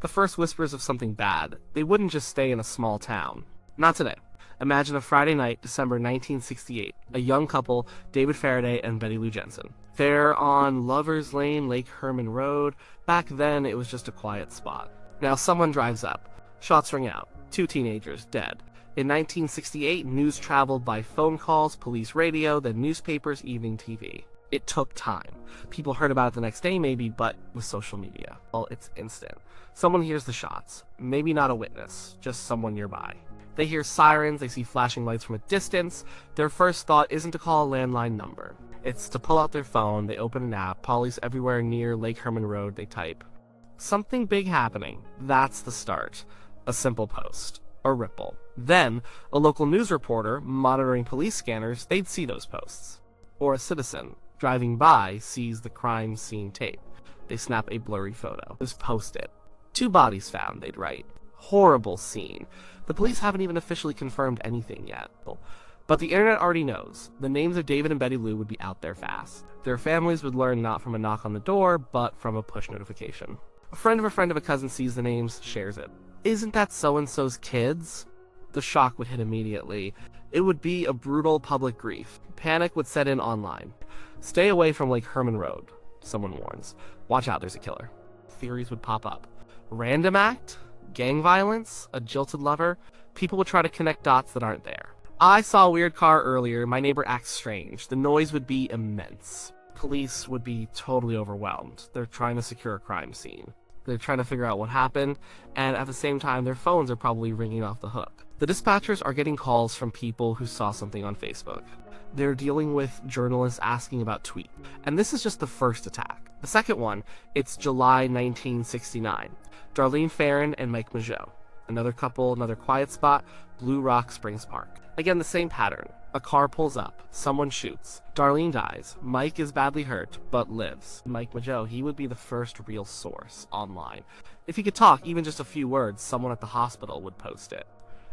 The first whispers of something bad. They wouldn't just stay in a small town. Not today. Imagine a Friday night, December 1968. A young couple, David Faraday and Betty Lou Jensen. They're on Lover's Lane, Lake Herman Road. Back then, it was just a quiet spot. Now someone drives up. Shots ring out. 2 teenagers dead. In 1968, news traveled by phone calls, police radio, then newspapers, evening TV. It took time. People heard about it the next day maybe, but with social media, well, it's instant. Someone hears the shots. Maybe not a witness, just someone nearby. They hear sirens, they see flashing lights from a distance. Their first thought isn't to call a landline number. It's to pull out their phone, they open an app, police everywhere near Lake Herman Road, they type. Something big happening. That's the start. A simple post. A ripple. Then, a local news reporter, monitoring police scanners, they'd see those posts. Or a citizen, driving by, sees the crime scene tape. They snap a blurry photo. Just post it. 2 bodies found, they'd write. Horrible scene. The police haven't even officially confirmed anything yet. But the internet already knows. The names of David and Betty Lou would be out there fast. Their families would learn not from a knock on the door, but from a push notification. A friend of a cousin sees the names, shares it. Isn't that so-and-so's kids? The shock would hit immediately. It would be a brutal public grief. Panic would set in online. Stay away from Lake Herman Road, someone warns. Watch out, there's a killer. Theories would pop up. Random act? Gang violence? A jilted lover? People would try to connect dots that aren't there. I saw a weird car earlier, my neighbor acts strange. The noise would be immense. Police would be totally overwhelmed. They're trying to secure a crime scene. They're trying to figure out what happened, and at the same time, their phones are probably ringing off the hook. The dispatchers are getting calls from people who saw something on Facebook. They're dealing with journalists asking about tweets. And this is just the first attack. The second one, it's July 1969. Darlene Ferrin and Mike Mageau. Another couple, another quiet spot, Blue Rock Springs Park. Again, the same pattern. A car pulls up. Someone shoots. Darlene dies. Mike is badly hurt, but lives. Mike Mageau, he would be the first real source online. If he could talk even just a few words, someone at the hospital would post it.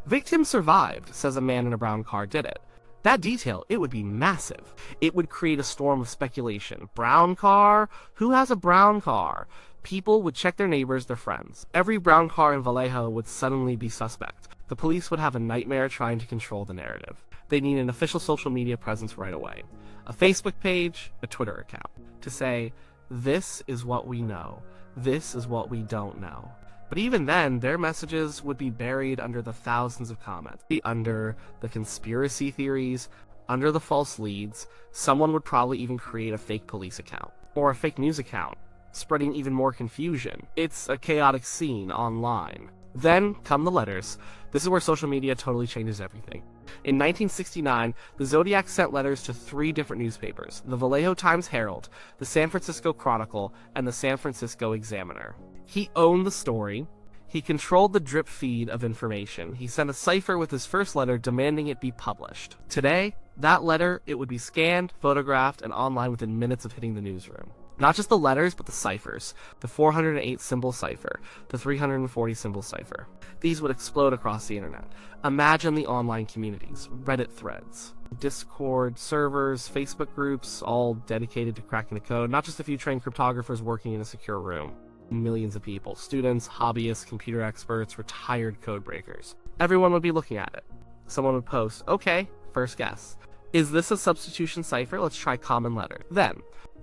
Victim survived, says a man in a brown car did it. That detail, it would be massive. It would create a storm of speculation. Brown car? Who has a brown car? People would check their neighbors, their friends. Every brown car in Vallejo would suddenly be suspect. The police would have a nightmare trying to control the narrative. They need an official social media presence right away. A Facebook page, a Twitter account. To say, this is what we know. This is what we don't know. But even then, their messages would be buried under the thousands of comments. Under the conspiracy theories, under the false leads, someone would probably even create a fake police account. Or a fake news account, spreading even more confusion. It's a chaotic scene online. Then come the letters. This is where social media totally changes everything. In 1969, the Zodiac sent letters to 3 different newspapers, the Vallejo Times-Herald, the San Francisco Chronicle, and the San Francisco Examiner. He owned the story. He controlled the drip feed of information. He sent a cipher with his first letter demanding it be published. Today, that letter, it would be scanned, photographed, and online within minutes of hitting the newsroom. Not just the letters, but the ciphers. The 408-symbol cipher, the 340-symbol cipher. These would explode across the internet. Imagine the online communities, Reddit threads, Discord servers, Facebook groups, all dedicated to cracking the code. Not just a few trained cryptographers working in a secure room. Millions of people, students, hobbyists, computer experts, retired code breakers. Everyone would be looking at it. Someone would post, okay, first guess. Is this a substitution cipher? Let's try common letter. Then,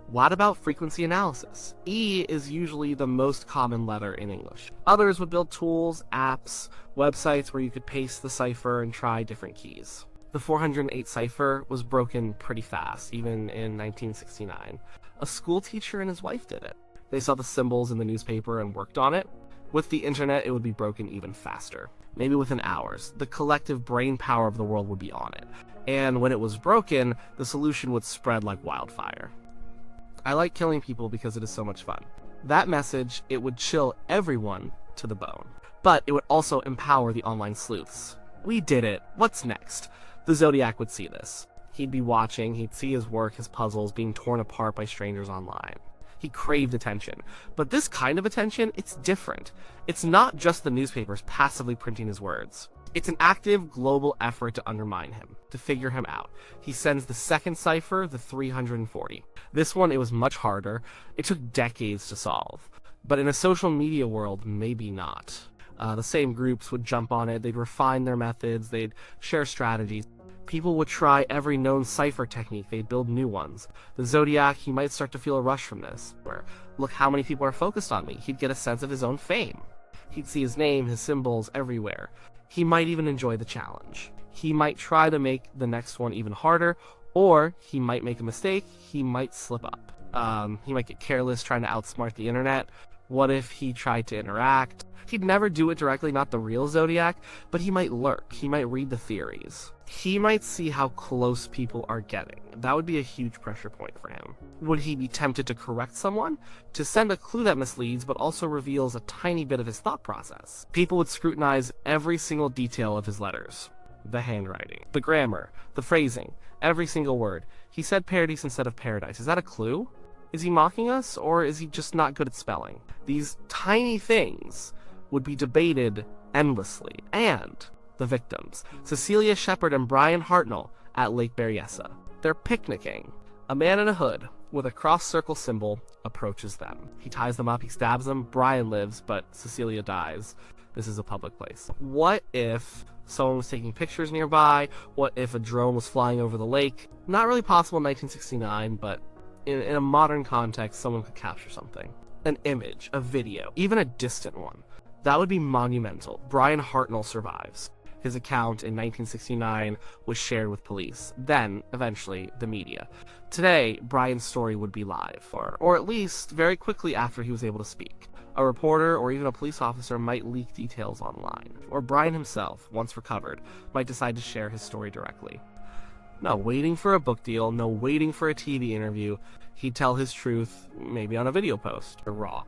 what about frequency analysis? E is usually the most common letter in English. Others would build tools, apps, websites where you could paste the cipher and try different keys. The 408 cipher was broken pretty fast, even in 1969. A school teacher and his wife did it. They saw the symbols in the newspaper and worked on it. With the internet, it would be broken even faster. Maybe within hours. The collective brain power of the world would be on it. And when it was broken, the solution would spread like wildfire. I like killing people because it is so much fun. That message, it would chill everyone to the bone. But it would also empower the online sleuths. We did it. What's next? The Zodiac would see this. He'd be watching, he'd see his work, his puzzles being torn apart by strangers online. He craved attention. But this kind of attention, it's different. It's not just the newspapers passively printing his words. It's an active, global effort to undermine him, to figure him out. He sends the second cipher, the 340. This one, it was much harder. It took decades to solve. But in a social media world, maybe not. The same groups would jump on it, they'd refine their methods, they'd share strategies. People would try every known cipher technique, they'd build new ones. The Zodiac, he might start to feel a rush from this, where, look how many people are focused on me. He'd get a sense of his own fame. He'd see his name, his symbols everywhere. He might even enjoy the challenge. He might try to make the next one even harder, or he might make a mistake, he might slip up. He might get careless trying to outsmart the internet. What if he tried to interact? He'd never do it directly, not the real Zodiac, but he might lurk, he might read the theories. He might see how close people are getting. That would be a huge pressure point for him. Would he be tempted to correct someone? To send a clue that misleads, but also reveals a tiny bit of his thought process? People would scrutinize every single detail of his letters. The handwriting, the grammar, the phrasing, every single word. He said paradise instead of paradise. Is that a clue? Is he mocking us, or is he just not good at spelling? These tiny things would be debated endlessly. And the victims, Cecilia Shepard and Brian Hartnell at Lake Berryessa. They're picnicking. A man in a hood with a cross-circle symbol approaches them. He ties them up, he stabs them. Brian lives, but Cecilia dies. This is a public place. What if someone was taking pictures nearby? What if a drone was flying over the lake? Not really possible in 1969, but in a modern context, someone could capture something. An image, a video, even a distant one. That would be monumental. Brian Hartnell survives. His account in 1969 was shared with police, then, eventually, the media. Today, Brian's story would be live, or at least very quickly after he was able to speak. A reporter or even a police officer might leak details online, or Brian himself, once recovered, might decide to share his story directly. No waiting for a book deal, no waiting for a TV interview. He'd tell his truth, maybe on a video post, or raw.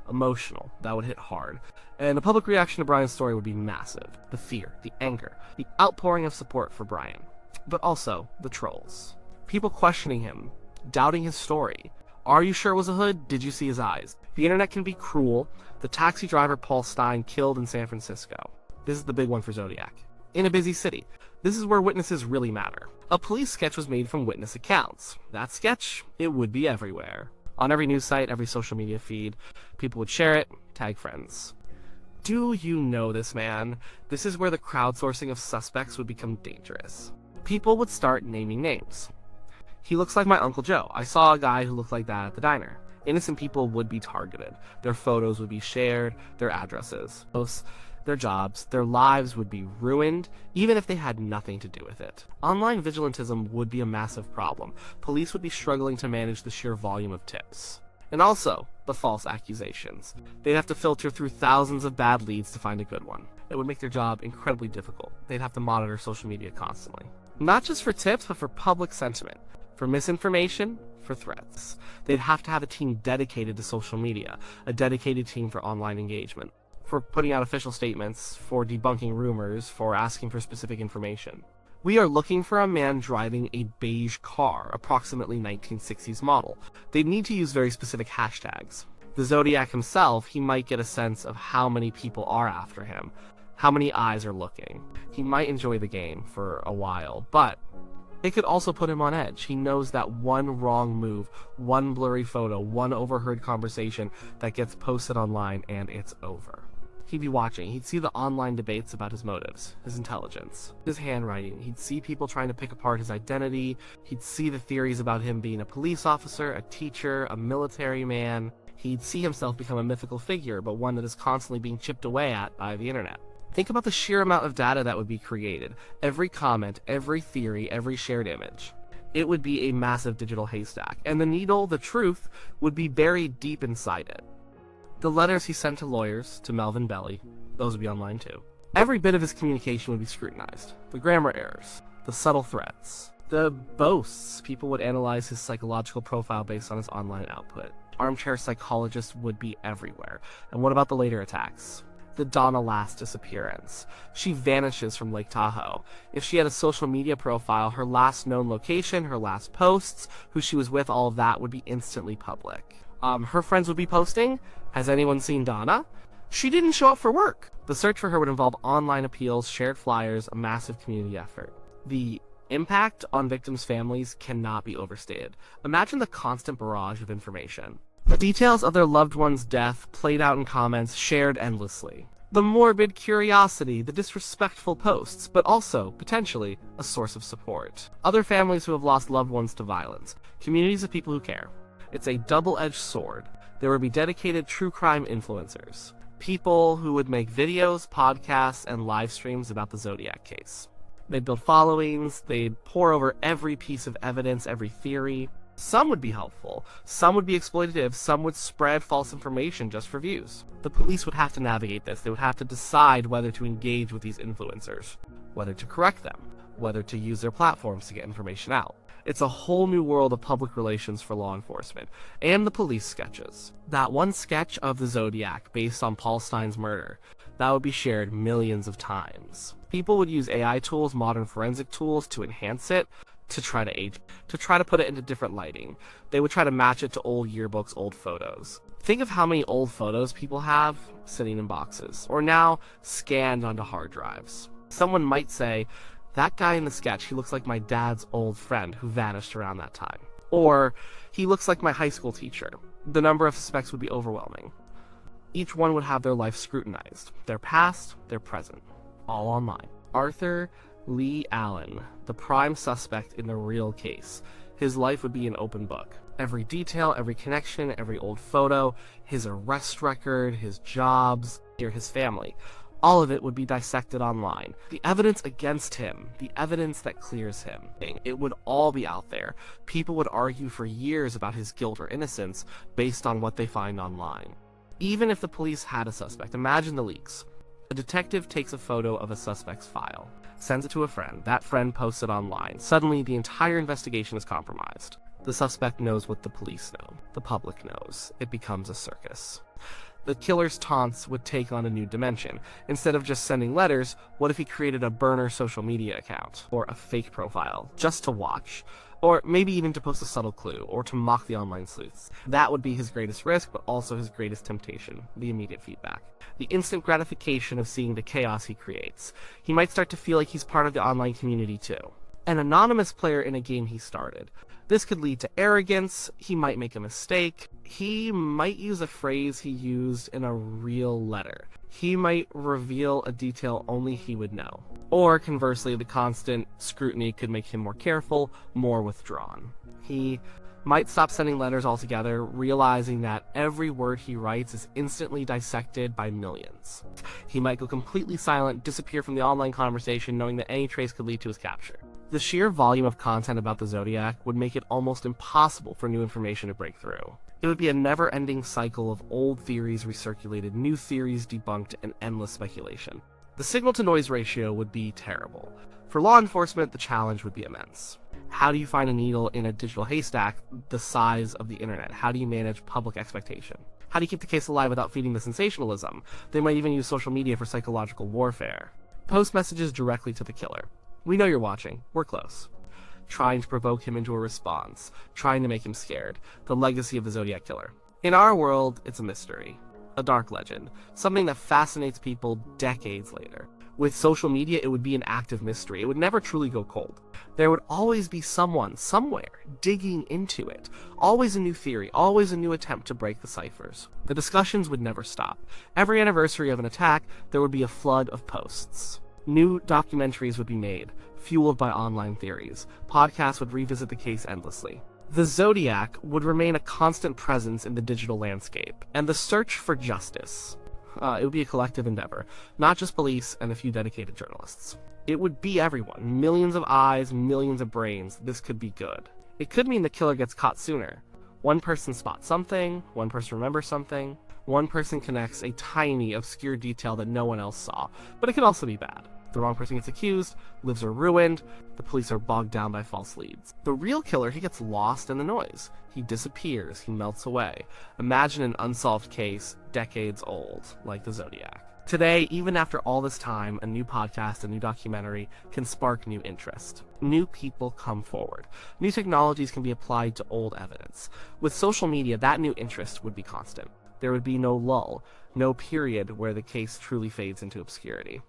Emotional, that would hit hard. And the public reaction to Brian's story would be massive. The fear, the anger, the outpouring of support for Brian. But also, the trolls. People questioning him, doubting his story. Are you sure it was a hood? Did you see his eyes? The internet can be cruel. The taxi driver Paul Stein killed in San Francisco. This is the big one for Zodiac. In a busy city. This is where witnesses really matter. A police sketch was made from witness accounts. That sketch, it would be everywhere. On every news site, every social media feed, people would share it, tag friends. Do you know this man? This is where the crowdsourcing of suspects would become dangerous. People would start naming names. He looks like my Uncle Joe. I saw a guy who looked like that at the diner. Innocent people would be targeted. Their photos would be shared, their addresses, their jobs, their lives would be ruined, even if they had nothing to do with it. Online vigilantism would be a massive problem. Police would be struggling to manage the sheer volume of tips. And also, the false accusations. They'd have to filter through thousands of bad leads to find a good one. It would make their job incredibly difficult. They'd have to monitor social media constantly. Not just for tips, but for public sentiment. For misinformation, for threats. They'd have to have a team dedicated to social media, a dedicated team for online engagement, for putting out official statements, for debunking rumors, for asking for specific information. We are looking for a man driving a beige car, approximately 1960s model. They'd need to use very specific hashtags. The Zodiac himself, he might get a sense of how many people are after him, how many eyes are looking. He might enjoy the game for a while, but it could also put him on edge. He knows that one wrong move, one blurry photo, one overheard conversation that gets posted online and it's over. He'd be watching. He'd see the online debates about his motives, his intelligence, his handwriting. He'd see people trying to pick apart his identity. He'd see the theories about him being a police officer, a teacher, a military man. He'd see himself become a mythical figure, but one that is constantly being chipped away at by the internet. Think about the sheer amount of data that would be created. Every comment, every theory, every shared image. It would be a massive digital haystack, and the needle, the truth, would be buried deep inside it. The letters he sent to lawyers, to Melvin Belly, those would be online too. Every bit of his communication would be scrutinized. The grammar errors, the subtle threats, the boasts. People would analyze his psychological profile based on his online output. Armchair psychologists would be everywhere. And what about the later attacks? The Donna Lass disappearance. She vanishes from Lake Tahoe. If she had a social media profile, her last known location, her last posts, who she was with, all of that would be instantly public. Her friends would be posting, "Has anyone seen Donna? She didn't show up for work." The search for her would involve online appeals, shared flyers, a massive community effort. The impact on victims' families cannot be overstated. Imagine the constant barrage of information. The details of their loved one's death played out in comments shared endlessly. The morbid curiosity, the disrespectful posts, but also, potentially, a source of support. Other families who have lost loved ones to violence. Communities of people who care. It's a double-edged sword. There would be dedicated true crime influencers. People who would make videos, podcasts, and live streams about the Zodiac case. They'd build followings, they'd pore over every piece of evidence, every theory. Some would be helpful, some would be exploitative, some would spread false information just for views. The police would have to navigate this. They would have to decide whether to engage with these influencers, whether to correct them, whether to use their platforms to get information out. It's a whole new world of public relations for law enforcement, and the police sketches. That one sketch of the Zodiac based on Paul Stein's murder, that would be shared millions of times. People would use AI tools, modern forensic tools, to enhance it, to try to put it into different lighting. They would try to match it to old yearbooks, old photos. Think of how many old photos people have sitting in boxes, or now scanned onto hard drives. Someone might say, that guy in the sketch, he looks like my dad's old friend who vanished around that time. Or, he looks like my high school teacher. The number of suspects would be overwhelming. Each one would have their life scrutinized, their past, their present, all online. Arthur Lee Allen, the prime suspect in the real case. His life would be an open book. Every detail, every connection, every old photo, his arrest record, his jobs, his family. All of it would be dissected online. The evidence against him, the evidence that clears him, it would all be out there. People would argue for years about his guilt or innocence based on what they find online. Even if the police had a suspect, imagine the leaks. A detective takes a photo of a suspect's file, sends it to a friend. That friend posts it online. Suddenly, the entire investigation is compromised. The suspect knows what the police know. The public knows. It becomes a circus. The killer's taunts would take on a new dimension. Instead of just sending letters, what if he created a burner social media account, or a fake profile, just to watch? Or maybe even to post a subtle clue, or to mock the online sleuths. That would be his greatest risk, but also his greatest temptation, the immediate feedback. The instant gratification of seeing the chaos he creates. He might start to feel like he's part of the online community too. An anonymous player in a game he started. This could lead to arrogance, he might make a mistake, he might use a phrase he used in a real letter. He might reveal a detail only he would know. Or conversely, the constant scrutiny could make him more careful, more withdrawn. He might stop sending letters altogether, realizing that every word he writes is instantly dissected by millions. He might go completely silent, disappear from the online conversation, knowing that any trace could lead to his capture. The sheer volume of content about the Zodiac would make it almost impossible for new information to break through. It would be a never-ending cycle of old theories recirculated, new theories debunked, and endless speculation. The signal-to-noise ratio would be terrible. For law enforcement, the challenge would be immense. How do you find a needle in a digital haystack the size of the internet? How do you manage public expectation? How do you keep the case alive without feeding the sensationalism? They might even use social media for psychological warfare. Post messages directly to the killer. We know you're watching. We're close. Trying to provoke him into a response. Trying to make him scared. The legacy of the Zodiac Killer. In our world, it's a mystery. A dark legend. Something that fascinates people decades later. With social media, it would be an active mystery. It would never truly go cold. There would always be someone, somewhere, digging into it. Always a new theory, always a new attempt to break the ciphers. The discussions would never stop. Every anniversary of an attack, there would be a flood of posts. New documentaries would be made, fueled by online theories. Podcasts would revisit the case endlessly. The Zodiac would remain a constant presence in the digital landscape, and the search for justice. It would be a collective endeavor, not just police and a few dedicated journalists. It would be everyone. Millions of eyes, millions of brains. This could be good. It could mean the killer gets caught sooner. One person spots something, one person remembers something, one person connects a tiny, obscure detail that no one else saw. But it could also be bad. The wrong person gets accused, lives are ruined, the police are bogged down by false leads. The real killer, he gets lost in the noise. He disappears, he melts away. Imagine an unsolved case, decades old, like the Zodiac. Today, even after all this time, a new podcast, a new documentary can spark new interest. New people come forward. New technologies can be applied to old evidence. With social media, that new interest would be constant. There would be no lull, no period where the case truly fades into obscurity.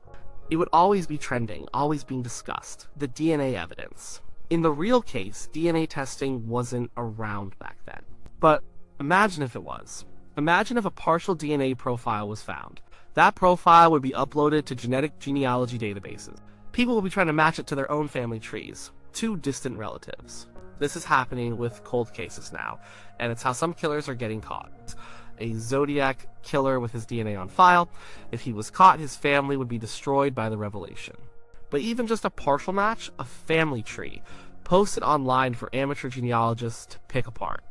It would always be trending, always being discussed. The DNA evidence. In the real case, DNA testing wasn't around back then. But Imagine if it was. Imagine if a partial DNA profile was found. That profile would be uploaded to genetic genealogy databases. People will be trying to match it to their own family trees, to distant relatives. This is happening with cold cases now, and it's how some killers are getting caught. A Zodiac Killer with his DNA on file. If he was caught, his family would be destroyed by the revelation. But even just a partial match, a family tree, posted online for amateur genealogists to pick apart.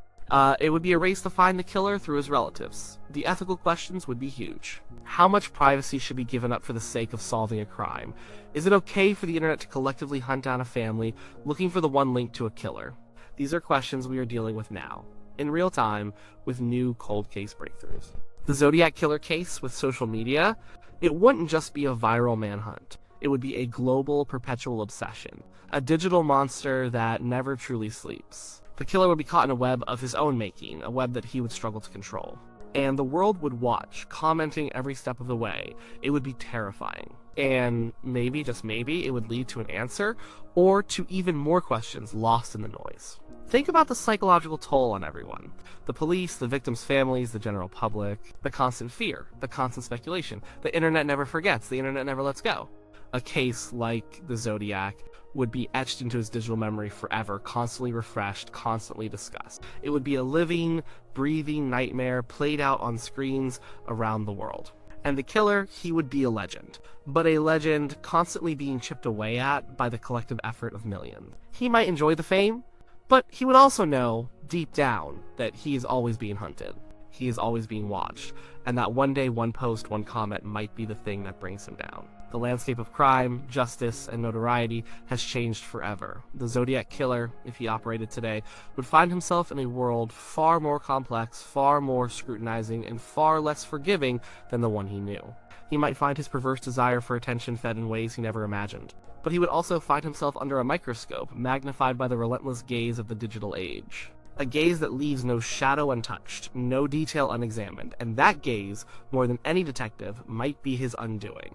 It would be a race to find the killer through his relatives. The ethical questions would be huge. How much privacy should be given up for the sake of solving a crime? Is it okay for the internet to collectively hunt down a family looking for the one link to a killer? These are questions we are dealing with now, in real time, with new cold case breakthroughs. The Zodiac Killer case with social media, it wouldn't just be a viral manhunt. It would be a global, perpetual obsession. A digital monster that never truly sleeps. The killer would be caught in a web of his own making, a web that he would struggle to control. And the world would watch, commenting every step of the way. It would be terrifying. And maybe, just maybe, it would lead to an answer, or to even more questions lost in the noise. Think about the psychological toll on everyone. The police, the victims' families, the general public, the constant fear, the constant speculation. The internet never forgets, the internet never lets go. A case like the Zodiac would be etched into his digital memory forever, constantly refreshed, constantly discussed. It would be a living, breathing nightmare played out on screens around the world. And the killer, he would be a legend, but a legend constantly being chipped away at by the collective effort of millions. He might enjoy the fame, but he would also know, deep down, that he is always being hunted. He is always being watched, and that one day, one post, one comment might be the thing that brings him down. The landscape of crime, justice, and notoriety has changed forever. The Zodiac Killer, if he operated today, would find himself in a world far more complex, far more scrutinizing, and far less forgiving than the one he knew. He might find his perverse desire for attention fed in ways he never imagined. But he would also find himself under a microscope, magnified by the relentless gaze of the digital age. A gaze that leaves no shadow untouched, no detail unexamined, and that gaze, more than any detective, might be his undoing.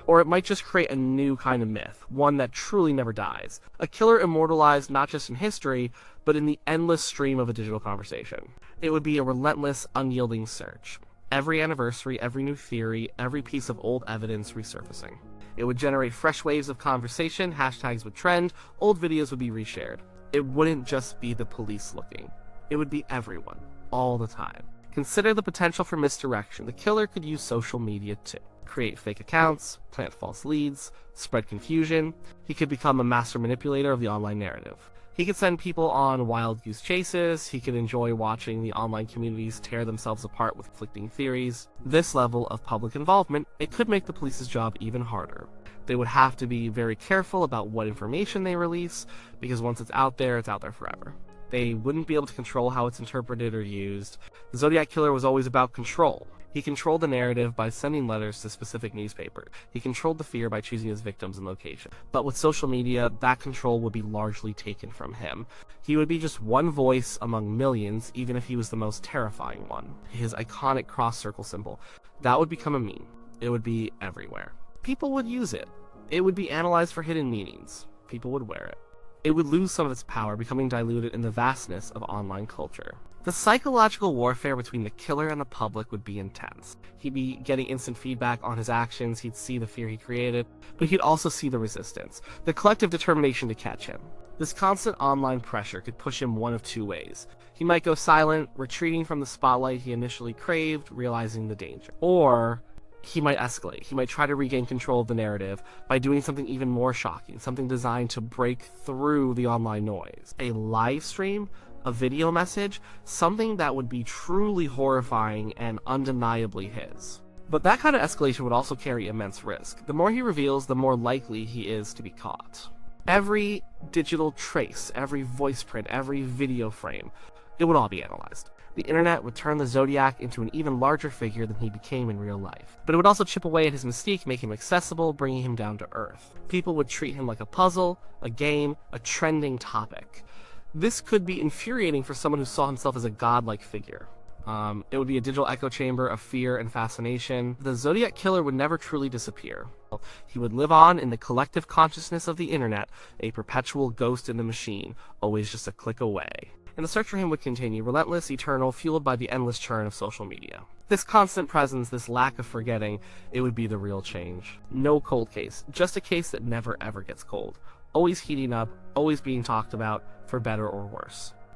Or it might just create a new kind of myth, one that truly never dies. A killer immortalized not just in history, but in the endless stream of a digital conversation. It would be a relentless, unyielding search. Every anniversary, every new theory, every piece of old evidence resurfacing. It would generate fresh waves of conversation, hashtags would trend, old videos would be reshared. It wouldn't just be the police looking. It would be everyone, all the time. Consider the potential for misdirection. The killer could use social media too. Create fake accounts, plant false leads, spread confusion. He could become a master manipulator of the online narrative. He could send people on wild goose chases. He could enjoy watching the online communities tear themselves apart with conflicting theories. This level of public involvement, it could make the police's job even harder. They would have to be very careful about what information they release, because once it's out there forever. They wouldn't be able to control how it's interpreted or used. The Zodiac Killer was always about control. He controlled the narrative by sending letters to specific newspapers. He controlled the fear by choosing his victims and location. But with social media, that control would be largely taken from him. He would be just one voice among millions, even if he was the most terrifying one. His iconic cross circle symbol, that would become a meme. It would be everywhere. People would use it. It would be analyzed for hidden meanings. People would wear it. It would lose some of its power, becoming diluted in the vastness of online culture. The psychological warfare between the killer and the public would be intense. He'd be getting instant feedback on his actions, he'd see the fear he created, but he'd also see the resistance, the collective determination to catch him. This constant online pressure could push him one of two ways. He might go silent, retreating from the spotlight he initially craved, realizing the danger. Or he might escalate. He might try to regain control of the narrative by doing something even more shocking, something designed to break through the online noise. A live stream, a video message, something that would be truly horrifying and undeniably his. But that kind of escalation would also carry immense risk. The more he reveals, the more likely he is to be caught. Every digital trace, every voice print, every video frame, it would all be analyzed. The internet would turn the Zodiac into an even larger figure than he became in real life. But it would also chip away at his mystique, make him accessible, bringing him down to earth. People would treat him like a puzzle, a game, a trending topic. This could be infuriating for someone who saw himself as a godlike figure. It would be a digital echo chamber of fear and fascination. The Zodiac Killer would never truly disappear. He would live on in the collective consciousness of the internet, a perpetual ghost in the machine, always just a click away. and the search for him would continue, relentless, eternal, fueled by the endless churn of social media. This constant presence, this lack of forgetting, it would be the real change. No cold case, just a case that never ever gets cold. Always heating up, always being talked about, for better or worse.